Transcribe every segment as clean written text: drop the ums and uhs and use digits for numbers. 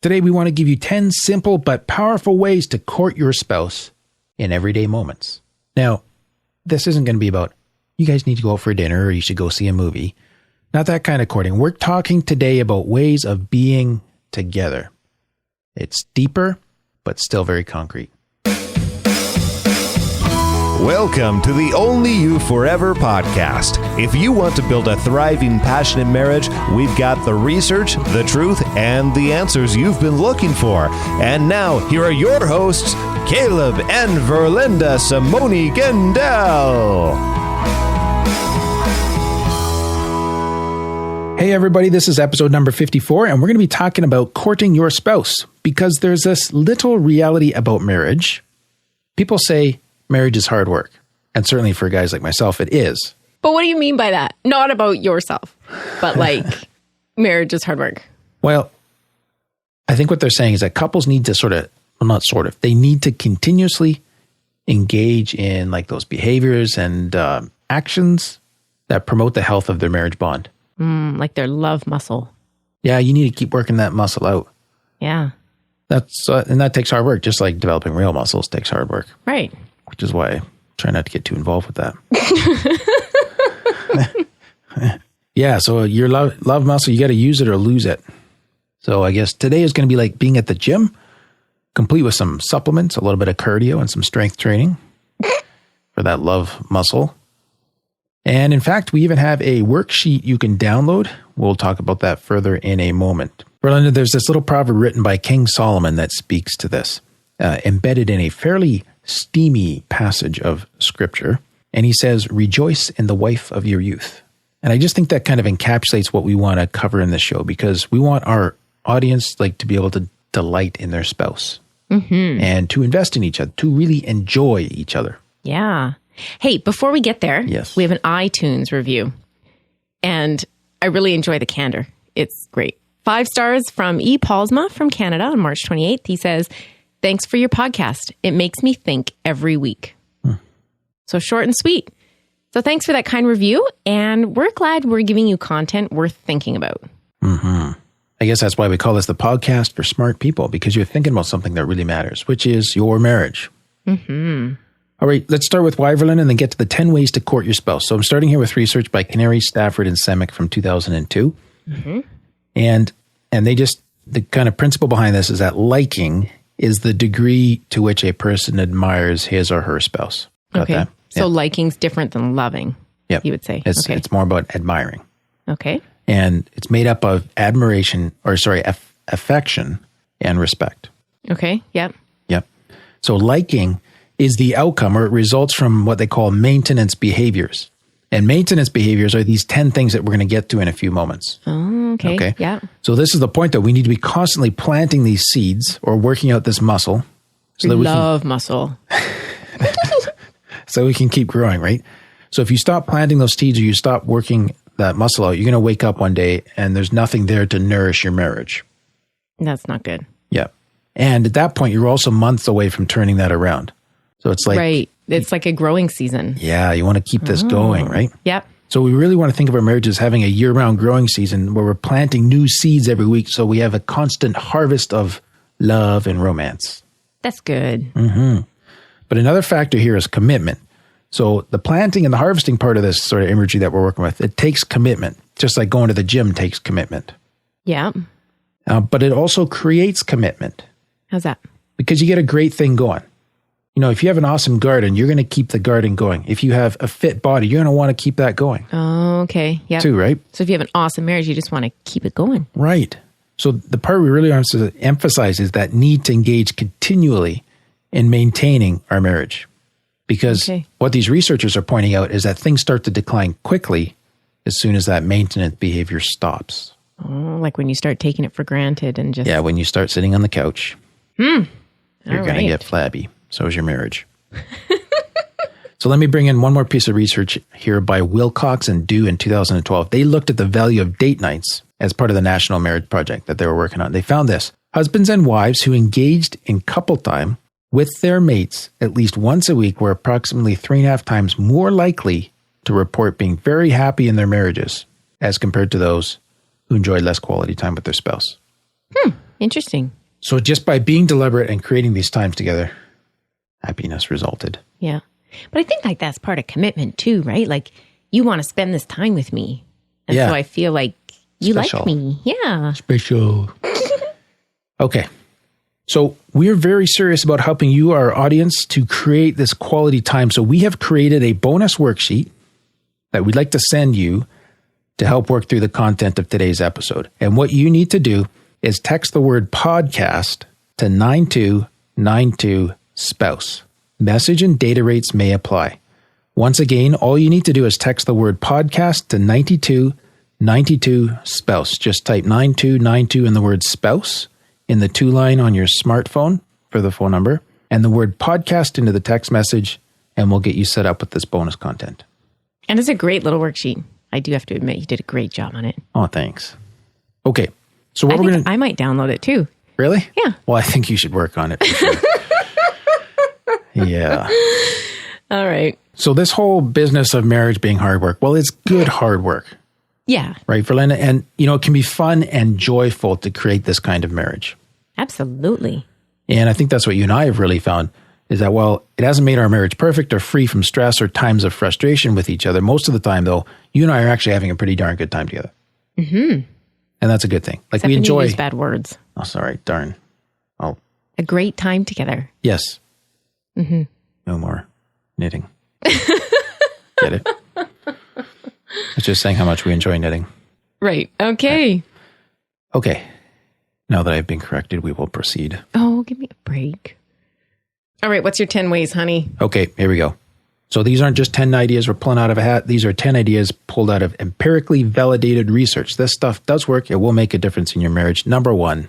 Today, we want to give you 10 simple but powerful ways to court your spouse in everyday moments. Now, this isn't going to be about, you guys need to go out for dinner or you should go see a movie. Not that kind of courting. We're talking today about ways of being together. It's deeper, but still very concrete. Welcome to the Only You Forever podcast. If you want to build a thriving, passionate marriage, we've got the research, the truth, and the answers you've been looking for. And now, here are your hosts, Caleb and Verlinda Simone Gendel. Hey everybody, this is episode number 54, and we're going to be talking about courting your spouse, because there's this little reality about marriage. People say marriage is hard work, and certainly for guys like myself, it is. But what do you mean by that? Not about yourself, but like marriage is hard work. Well, I think what they're saying is that couples need to they need to continuously engage in like those behaviors and actions that promote the health of their marriage bond. Like their love muscle. Yeah, you need to keep working that muscle out. Yeah. And that takes hard work, just like developing real muscles takes hard work. Right. Which is why I try not to get too involved with that. Yeah, so your love muscle, you got to use it or lose it. So I guess today is going to be like being at the gym, complete with some supplements, a little bit of cardio and some strength training for that love muscle. And in fact, we even have a worksheet you can download. We'll talk about that further in a moment. Verlinda, there's this little proverb written by King Solomon that speaks to this, embedded in a fairly steamy passage of scripture. And he says, rejoice in the wife of your youth. And I just think that kind of encapsulates what we want to cover in this show, because we want our audience to be able to delight in their spouse and to invest in each other, to really enjoy each other. Yeah. Hey, before we get there, yes, we have an iTunes review. And I really enjoy the candor. It's great. 5 stars from E. Paulsma from Canada on March 28th. He says, thanks for your podcast. It makes me think every week. So short and sweet. So thanks for that kind review. And we're glad we're giving you content worth thinking about. I guess that's why we call this the podcast for smart people, because you're thinking about something that really matters, which is your marriage. All right, let's start with Wyverlin and then get to the 10 ways to court your spouse. So I'm starting here with research by Canary, Stafford, and Semick from 2002. And the kind of principle behind this is that liking is the degree to which a person admires his or her spouse. Got Okay. that? So liking's different than loving, you would say. It's more about admiring. Okay. And it's made up of affection and respect. Okay. Yep. Yep. So liking is the outcome, or it results from what they call maintenance behaviors. And maintenance behaviors are these 10 things that we're going to get to in a few moments. Oh, okay. Yeah. So this is the point that we need to be constantly planting these seeds or working out this muscle. So that muscle. So we can keep growing, right? So if you stop planting those seeds or you stop working that muscle out, you're going to wake up one day and there's nothing there to nourish your marriage. That's not good. Yeah. And at that point, you're also months away from turning that around. So it's like... Right. It's like a growing season. Yeah. You want to keep this going, right? Yep. So we really want to think of our marriage as having a year-round growing season where we're planting new seeds every week, so we have a constant harvest of love and romance. That's good. But another factor here is commitment. So the planting and the harvesting part of this sort of imagery that we're working with, it takes commitment, just like going to the gym takes commitment. Yeah. But it also creates commitment. How's that? Because you get a great thing going. You know, if you have an awesome garden, you're going to keep the garden going. If you have a fit body, you're going to want to keep that going. Oh, okay. Yeah. Too, right? So if you have an awesome marriage, you just want to keep it going. Right. So the part we really want to emphasize is that need to engage continually in maintaining our marriage. Because what these researchers are pointing out is that things start to decline quickly as soon as that maintenance behavior stops. Oh, like when you start taking it for granted and just... Yeah, when you start sitting on the couch, you're going to get flabby. So is your marriage. So let me bring in one more piece of research here by Wilcox and Dew in 2012. They looked at the value of date nights as part of the National Marriage Project that they were working on. They found this. Husbands and wives who engaged in couple time with their mates at least once a week were approximately 3.5 times more likely to report being very happy in their marriages as compared to those who enjoyed less quality time with their spouse. Interesting. So just by being deliberate and creating these times together, happiness resulted. Yeah. But I think like that's part of commitment too, right? Like you want to spend this time with me. And Yeah. so I feel like you Special. like me. Yeah. Special. Okay. So we're very serious about helping you, our audience, to create this quality time. So we have created a bonus worksheet that we'd like to send you to help work through the content of today's episode. And what you need to do is text the word podcast to 9292 spouse. Message and data rates may apply. Once again, all you need to do is text the word podcast to 9292 spouse. Just type 9292 in the word spouse in the 2-line on your smartphone for the phone number and the word podcast into the text message, and we'll get you set up with this bonus content. And it's a great little worksheet. I do have to admit, you did a great job on it. Oh, thanks. Okay. So what I we're think going to... I might download it too. Really? Yeah. Well, I think you should work on it. For sure. Yeah. All right. So this whole business of marriage being hard work, well, it's good hard work, Yeah, right, Verlinda? And, you know, it can be fun and joyful to create this kind of marriage. absolutely. And I think that's what you and I have really found is that, well, it hasn't made our marriage perfect or free from stress or times of frustration with each other. Most of the time, though, you and I are actually having a pretty darn good time together. Mm-hmm. And that's a good thing. Like Except we when you enjoy... use bad words. Oh, sorry. Darn. Oh, A great time together. yes. Mm-hmm. No more knitting. Get it? I was just saying how much we enjoy knitting. Right. Okay. Okay. Now that I've been corrected, we will proceed. Oh, give me a break. All right. What's your 10 ways, honey? Okay, here we go. So these aren't just 10 ideas we're pulling out of a hat. These are 10 ideas pulled out of empirically validated research. This stuff does work. It will make a difference in your marriage. Number 1,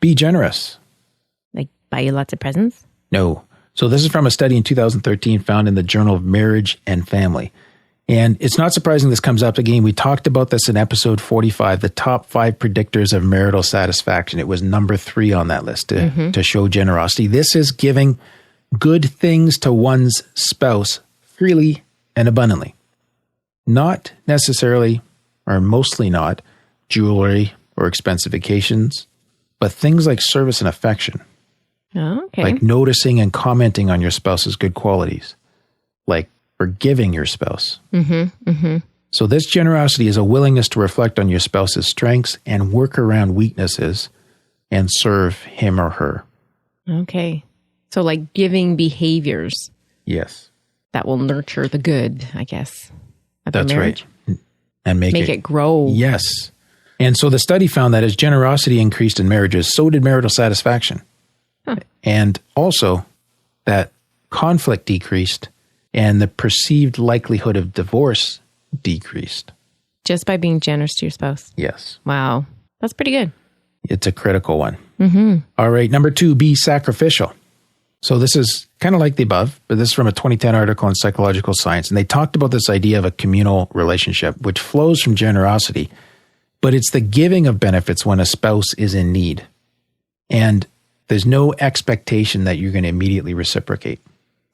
be generous. Like buy you lots of presents? No. So this is from a study in 2013 found in the Journal of Marriage and Family. And it's not surprising this comes up again. We talked about this in episode 45, the top 5 predictors of marital satisfaction. It was number 3 on that list to show generosity. This is giving good things to one's spouse freely and abundantly. Not necessarily, or mostly not, jewelry or expensive vacations, but things like service and affection. Oh, okay. Like noticing and commenting on your spouse's good qualities, like forgiving your spouse. So this generosity is a willingness to reflect on your spouse's strengths and work around weaknesses and serve him or her. Okay. So like giving behaviors Yes, that will nurture the good, I guess. Of the that's marriage. right. And make Make it grow. Yes. And so the study found that as generosity increased in marriages, so did marital satisfaction. And also that conflict decreased and the perceived likelihood of divorce decreased. Just by being generous to your spouse. Yes. Wow. That's pretty good. It's a critical one. All right. Number 2, be sacrificial. So this is kind of like the above, but this is from a 2010 article in Psychological Science. And they talked about this idea of a communal relationship, which flows from generosity, but it's the giving of benefits when a spouse is in need. And there's no expectation that you're going to immediately reciprocate.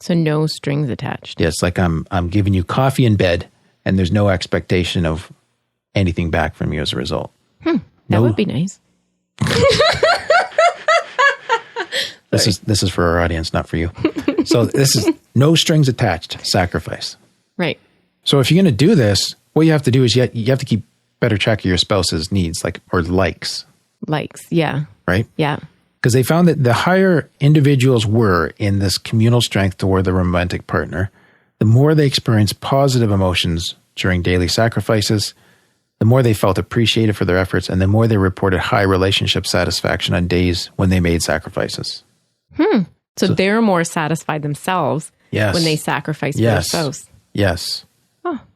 So no strings attached. Yes, like I'm giving you coffee in bed, and there's no expectation of anything back from you as a result. That would be nice. This is for our audience, not for you. So this is no strings attached sacrifice. Right. So if you're going to do this, what you have to do is you have to keep better track of your spouse's needs, like or likes, Likes. Yeah. right? Yeah. Because they found that the higher individuals were in this communal strength toward the romantic partner, the more they experienced positive emotions during daily sacrifices, the more they felt appreciated for their efforts, and the more they reported high relationship satisfaction on days when they made sacrifices. So they're more satisfied themselves Yes. when they sacrifice for their spouse. Yes.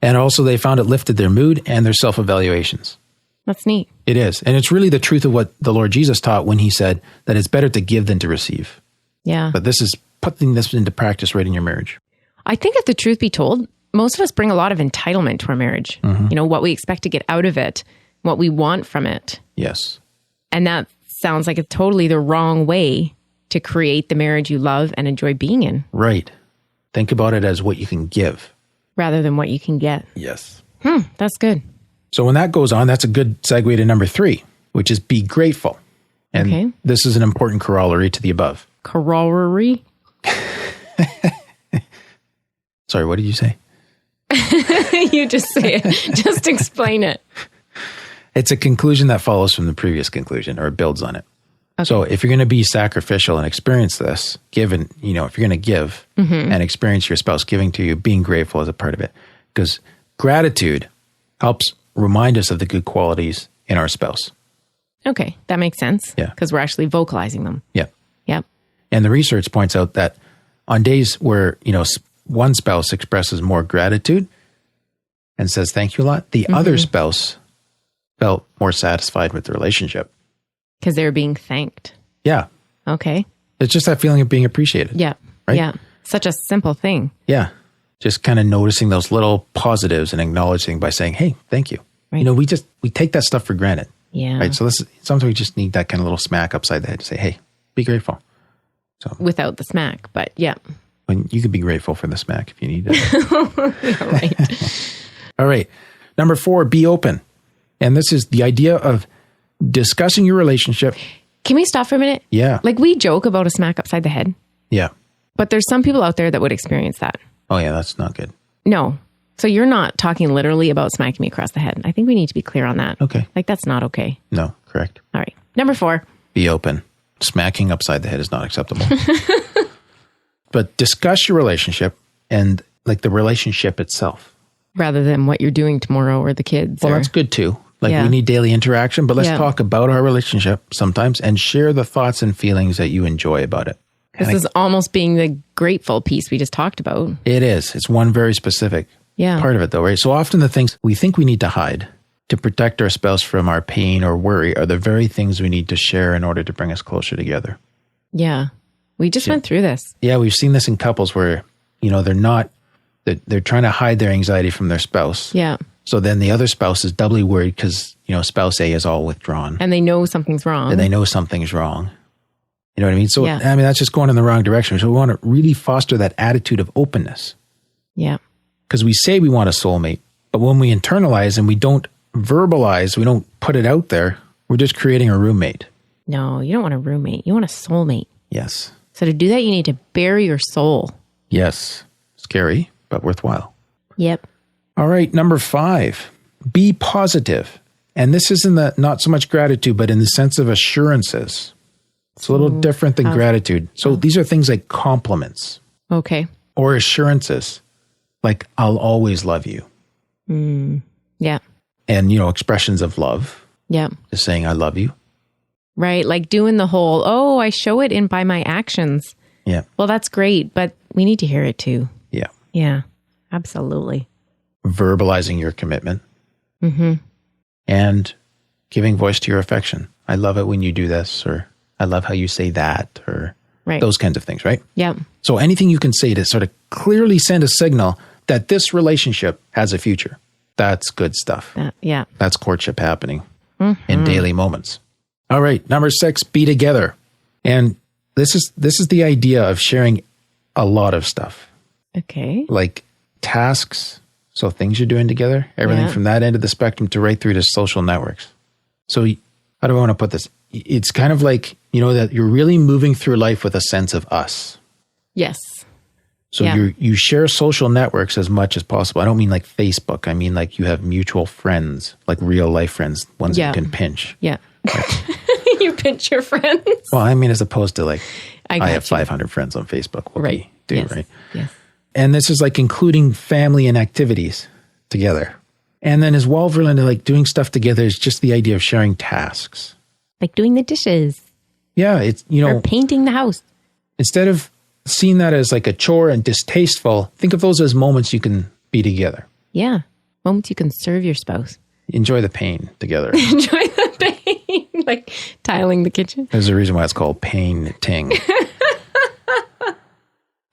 And also they found it lifted their mood and their self-evaluations. That's neat. It is. And it's really the truth of what the Lord Jesus taught when he said that it's better to give than to receive. Yeah. But this is putting this into practice right in your marriage. I think if the truth be told, most of us bring a lot of entitlement to our marriage. You know, what we expect to get out of it, what we want from it. Yes. And that sounds like it's totally the wrong way to create the marriage you love and enjoy being in, Right. Think about it as what you can give. rather than what you can get. Yes. That's good. So when that goes on, that's a good segue to number 3. which is be grateful. And Okay. this is an important corollary to the above. Corollary? Sorry, what did you say? You just say it. Just explain it. It's a conclusion that follows from the previous conclusion or builds on it. Okay. So if you're going to be sacrificial and experience this, given, if you're going to give and experience your spouse giving to you, being grateful is a part of it. Because gratitude helps remind us of the good qualities in our spouse. Okay. That makes sense. Yeah. Because we're actually vocalizing them. Yeah. Yep. And the research points out that on days where, one spouse expresses more gratitude and says thank you a lot, the other spouse felt more satisfied with the relationship. Because they're being thanked. Yeah. Okay. It's just that feeling of being appreciated. Yeah. Right? Yeah. Such a simple thing. Yeah. Just kind of noticing those little positives and acknowledging by saying, hey, thank you. Right. We take that stuff for granted. Yeah. Right. So sometimes we just need that kind of little smack upside the head to say, hey, be grateful. Without the smack, but yeah. When you could be grateful for the smack if you need it. Yeah, right. All right. Number 4, be open. And this is the idea of discussing your relationship. Can we stop for a minute? Yeah. Like we joke about a smack upside the head, Yeah. but there's some people out there that would experience that. Oh, yeah. That's not good. No. So you're not talking literally about smacking me across the head. I think we need to be clear on that. Okay. Like that's not okay. No, correct. All right. Number 4. Be open. Smacking upside the head is not acceptable. But discuss your relationship and like the relationship itself. Rather than what you're doing tomorrow or the kids. Well, or, that's good too. Like Yeah. we need daily interaction, but let's Yeah. talk about our relationship sometimes and share the thoughts and feelings that you enjoy about it. this is almost being the grateful piece we just talked about. It is. It's one very specific Yeah. part of it though, right? So often the things we think we need to hide to protect our spouse from our pain or worry are the very things we need to share in order to bring us closer together. Yeah. We just went through this. Yeah, we've seen this in couples where, they're trying to hide their anxiety from their spouse. Yeah. So then the other spouse is doubly worried because, spouse A is all withdrawn And they know something's wrong. and they know something's wrong. You know what I mean? So, Yeah. that's just going in the wrong direction. So we want to really foster that attitude of openness Yeah. because we say we want a soulmate, but when we internalize and we don't verbalize, we don't put it out there, we're just creating a roommate. No, you don't want a roommate. You want a soulmate. Yes. So to do that, you need to bury your soul. Yes. Scary, but worthwhile. Yep. All right. Number 5, be positive. And this is in the not so much gratitude, but in the sense of assurances. It's a little different than gratitude. So these are things like compliments Okay. or assurances, like I'll always love you. Yeah. And, expressions of love, Yeah. just saying I love you. Right. Like doing the whole, I show it by my actions. Yeah. Well, that's great, but we need to hear it too. Yeah. Yeah. Absolutely. Verbalizing your commitment and giving voice to your affection. I love it when you do this, or I love how you say that, or Right. those kinds of things, right? Yep. So anything you can say to sort of clearly send a signal that this relationship has a future. That's good stuff. Yeah. That's courtship happening in daily moments. All right. Number 6, be together. And this is the idea of sharing a lot of stuff, Okay. like tasks. So things you're doing together, everything Yeah. from that end of the spectrum to right through to social networks. So how do I want to put this? It's kind of like, that you're really moving through life with a sense of us. Yes. So Yeah. you share social networks as much as possible. I don't mean like Facebook. I mean like you have mutual friends, like real life friends, ones Yeah. you can pinch. Yeah. You pinch your friends. Well, I mean, as opposed to like, I I got have you. 500 friends on Facebook. What Right. do you do, Yes. right? Yes. And this is like including family and activities together. And then as well, Verlinda, like doing stuff together is just the idea of sharing tasks. Like doing the dishes Yeah, it's, or painting the house. instead of seeing that as like a chore and distasteful, think of those as moments you can be together. Yeah. Moments you can serve your spouse. Enjoy the pain together. Enjoy the pain. Like tiling the kitchen. There's a reason why it's called painting.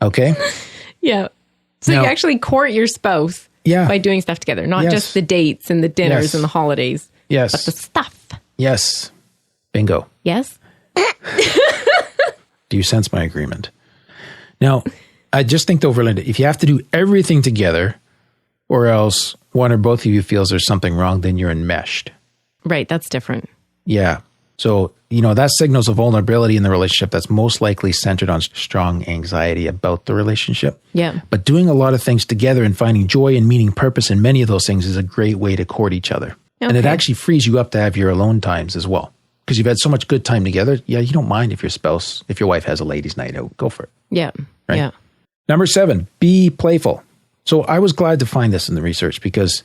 Okay? Yeah. So Now- you actually court your spouse Yeah. by doing stuff together, not Yes. just the dates and the dinners Yes. and the holidays, but the Yes. stuff. Yes. Bingo. Yes? Do you sense my agreement? Now, I just think though, Verlinda, if you have to do everything together, or else one or both of you feels there's something wrong, then you're enmeshed. Right. That's different. Yeah. So, that signals a vulnerability in the relationship that's most likely centered on strong anxiety about the relationship. Yeah. But doing a lot of things together and finding joy and meaning, purpose in many of those things is a great way to court each other. And it actually frees you up to have your alone times as well. Because you've had so much good time together. Yeah, you don't mind if your wife has a ladies' night out. Go for it. Yeah. Right? Yeah. Number 7, be playful. So I was glad to find this in the research because,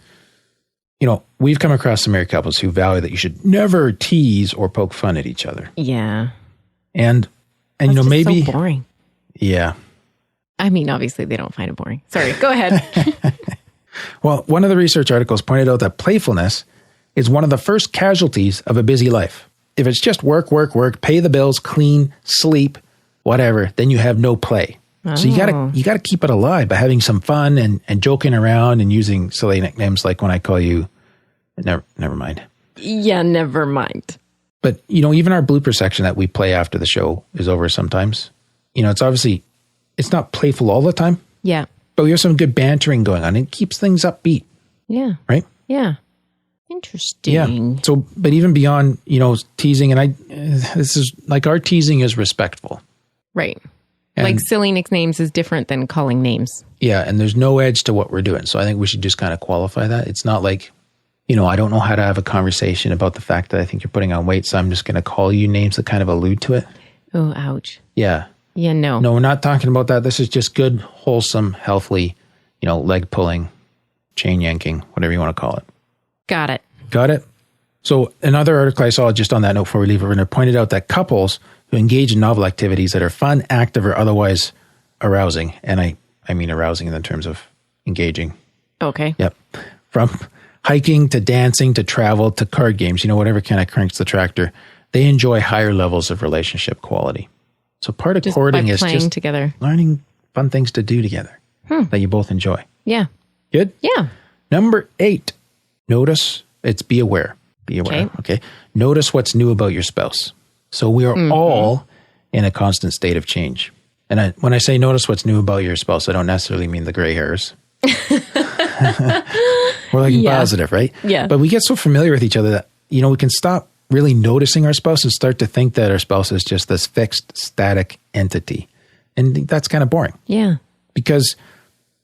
we've come across some married couples who value that you should never tease or poke fun at each other. Yeah. And That's just maybe so boring. Yeah. I mean, obviously they don't find it boring. Sorry, go ahead. Well, one of the research articles pointed out that playfulness is one of the first casualties of a busy life. If it's just work, work, work, pay the bills, clean, sleep, whatever, then you have no play. So you gotta keep it alive by having some fun and joking around and using silly nicknames like when I call you, never mind. Yeah, never mind. But even our blooper section that we play after the show is over sometimes. It's not playful all the time. Yeah. But we have some good bantering going on. It keeps things upbeat. Yeah. Right? Yeah. Interesting. Yeah. So, but even beyond, teasing, and this is like our teasing is respectful. Right. And like silly nicknames is different than calling names. Yeah. And there's no edge to what we're doing. So I think we should just kind of qualify that. It's not like, I don't know how to have a conversation about the fact that I think you're putting on weight. So I'm just going to call you names that kind of allude to it. Oh, ouch. Yeah. Yeah, no. No, we're not talking about that. This is just good, wholesome, healthy, leg pulling, chain yanking, whatever you want to call it. Got it. Got it? So another article I saw just on that note before we leave it, pointed out that couples who engage in novel activities that are fun, active, or otherwise arousing, and I mean arousing in the terms of engaging. Okay. Yep. From hiking to dancing to travel to card games, whatever kind of cranks the tractor, they enjoy higher levels of relationship quality. So part of courting is just together, learning fun things to do together that you both enjoy. Yeah. Good? Yeah. Number 8, notice, be aware. Be aware. Okay. Notice what's new about your spouse. So we are all in a constant state of change. And when I say notice what's new about your spouse, I don't necessarily mean the gray hairs. We're like positive, right? Yeah. But we get so familiar with each other that, we can stop really noticing our spouse and start to think that our spouse is just this fixed, static entity. And that's kind of boring. Yeah. Because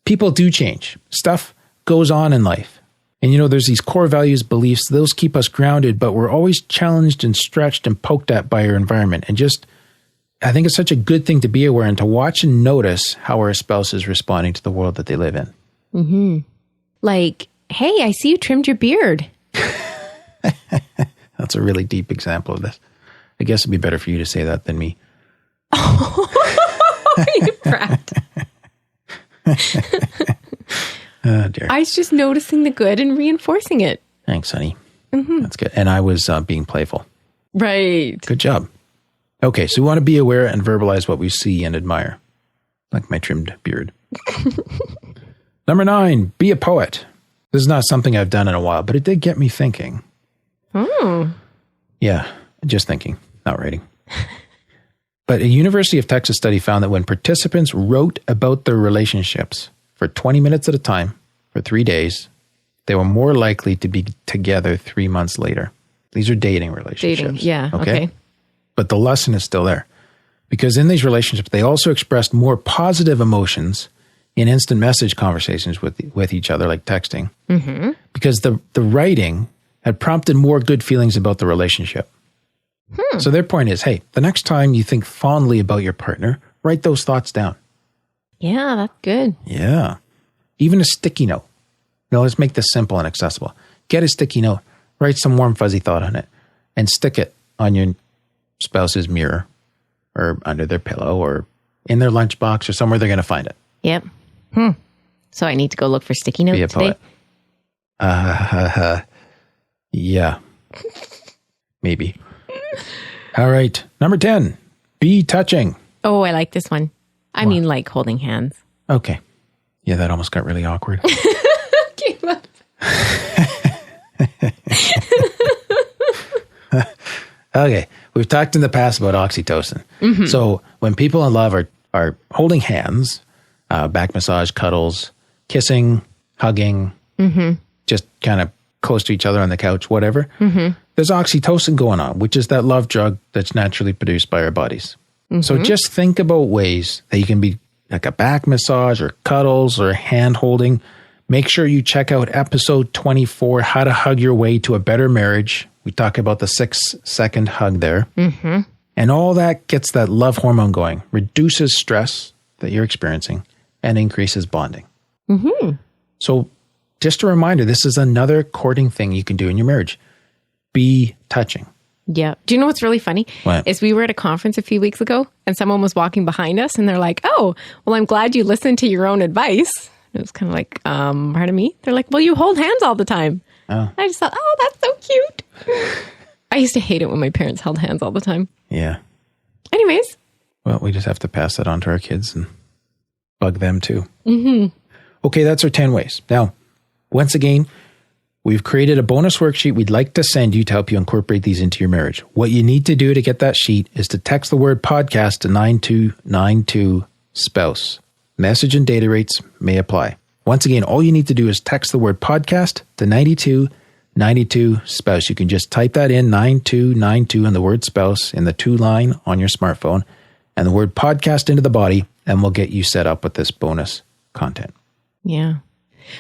people do change. Stuff goes on in life. And there's these core values, beliefs, those keep us grounded, but we're always challenged and stretched and poked at by our environment. And I think it's such a good thing to be aware and to watch and notice how our spouse is responding to the world that they live in. Mm-hmm. Like, hey, I see you trimmed your beard. That's a really deep example of this. I guess it'd be better for you to say that than me. You brat. Oh, dear. I was just noticing the good and reinforcing it. Thanks, honey. Mm-hmm. That's good. And I was being playful. Right. Good job. Okay, so we want to be aware and verbalize what we see and admire. Like my trimmed beard. Number 9, be a poet. This is not something I've done in a while, but it did get me thinking. Oh. Yeah, just thinking, not writing. But a University of Texas study found that when participants wrote about their relationships for 20 minutes at a time for 3 days, they were more likely to be together 3 months later. These are dating relationships. Dating, yeah, okay. But the lesson is still there. Because in these relationships, they also expressed more positive emotions in instant message conversations with each other, like texting. Mm-hmm. Because the writing had prompted more good feelings about the relationship. So their point is, hey, the next time you think fondly about your partner, write those thoughts down. Yeah, that's good. Yeah. Even a sticky note. Let's make this simple and accessible. Get a sticky note, write some warm, fuzzy thought on it, and stick it on your spouse's mirror or under their pillow or in their lunchbox or somewhere they're going to find it. Yep. So I need to go look for sticky notes Be a today? Poet. Yeah. Maybe. All right. Number 10, be touching. Oh, I like this one. I mean, like holding hands. Okay. Yeah, that almost got really awkward. Okay. We've talked in the past about oxytocin. Mm-hmm. So when people in love are holding hands, back massage, cuddles, kissing, hugging, just kind of close to each other on the couch, whatever, there's oxytocin going on, which is that love drug that's naturally produced by our bodies. So just think about ways that you can be like a back massage or cuddles or hand holding. Make sure you check out episode 24, How to Hug Your Way to a Better Marriage. We talk about the 6-second hug there. And all that gets that love hormone going, reduces stress that you're experiencing, and increases bonding. So just a reminder, this is another courting thing you can do in your marriage. Be touching. Yeah. Do you know what's really funny? What? Is we were at a conference a few weeks ago and someone was walking behind us and they're like, oh, well, I'm glad you listened to your own advice. It was kind of like, pardon me? They're like, well, you hold hands all the time. Oh. I just thought, oh, that's so cute. I used to hate it when my parents held hands all the time. Yeah. Anyways. Well, we just have to pass that on to our kids and bug them too. Okay, that's our 10 ways. Now, once again, we've created a bonus worksheet we'd like to send you to help you incorporate these into your marriage. What you need to do to get that sheet is to text the word podcast to 9292 spouse. Message and data rates may apply. Once again, all you need to do is text the word podcast to 9292 spouse. You can just type that in, 9292 and the word spouse in the to line on your smartphone and the word podcast into the body, and we'll get you set up with this bonus content. Yeah.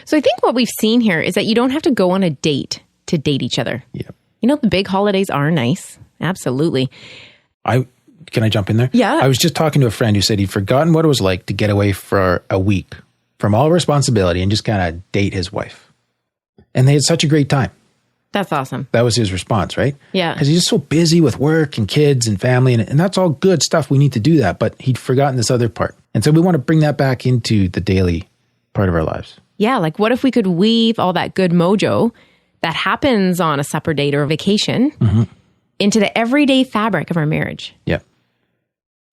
So I think what we've seen here is that you don't have to go on a date to date each other. Yep. You know, the big holidays are nice. Absolutely. Can I jump in there? Yeah. I was just talking to a friend who said he'd forgotten what it was like to get away for a week from all responsibility and just kind of date his wife. And they had such a great time. That's awesome. That was his response, right? Yeah. Because he's just so busy with work and kids and family, and that's all good stuff. We need to do that, but he'd forgotten this other part. And so we want to bring that back into the daily part of our lives. Yeah. Like, what if we could weave all that good mojo that happens on a supper date or a vacation into the everyday fabric of our marriage? Yeah.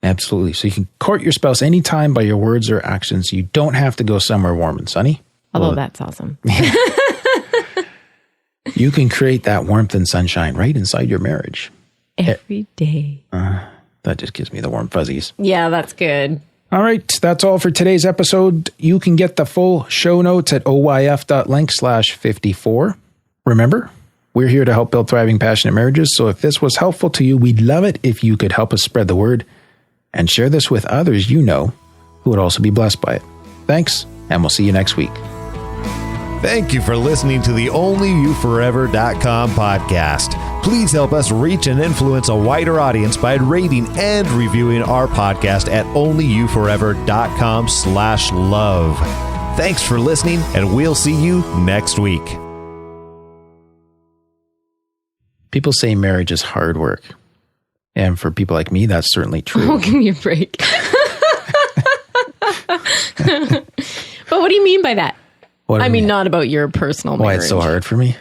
Absolutely. So you can court your spouse anytime by your words or actions. You don't have to go somewhere warm and sunny. Although that's awesome. You can create that warmth and sunshine right inside your marriage. Every day. That just gives me the warm fuzzies. Yeah, that's good. All right. That's all for today's episode. You can get the full show notes at oyf.link/54. Remember, we're here to help build thriving, passionate marriages. So if this was helpful to you, we'd love it if you could help us spread the word and share this with others you know who would also be blessed by it. Thanks, and we'll see you next week. Thank you for listening to the OnlyYouForever.com podcast. Please help us reach and influence a wider audience by rating and reviewing our podcast at OnlyYouForever.com/love. Thanks for listening, and we'll see you next week. People say marriage is hard work. And for people like me, that's certainly true. Oh, give me a break. But what do you mean by that? I mean, not about your personal marriage. Why it's so hard for me?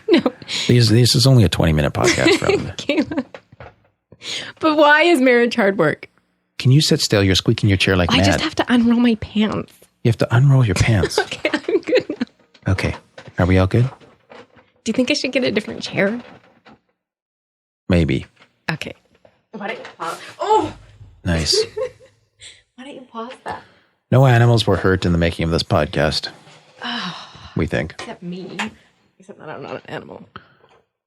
No. This is only a 20-minute podcast. Probably. But why is marriage hard work? Can you sit still? You're squeaking your chair like mad. I just have to unroll my pants. You have to unroll your pants. Okay, I'm good now. Okay. Are we all good? Do you think I should get a different chair? Maybe. Okay. Why don't you pause? Oh! Nice. Why don't you pause that? No animals were hurt in the making of this podcast. We think. Except me. Except that I'm not an animal.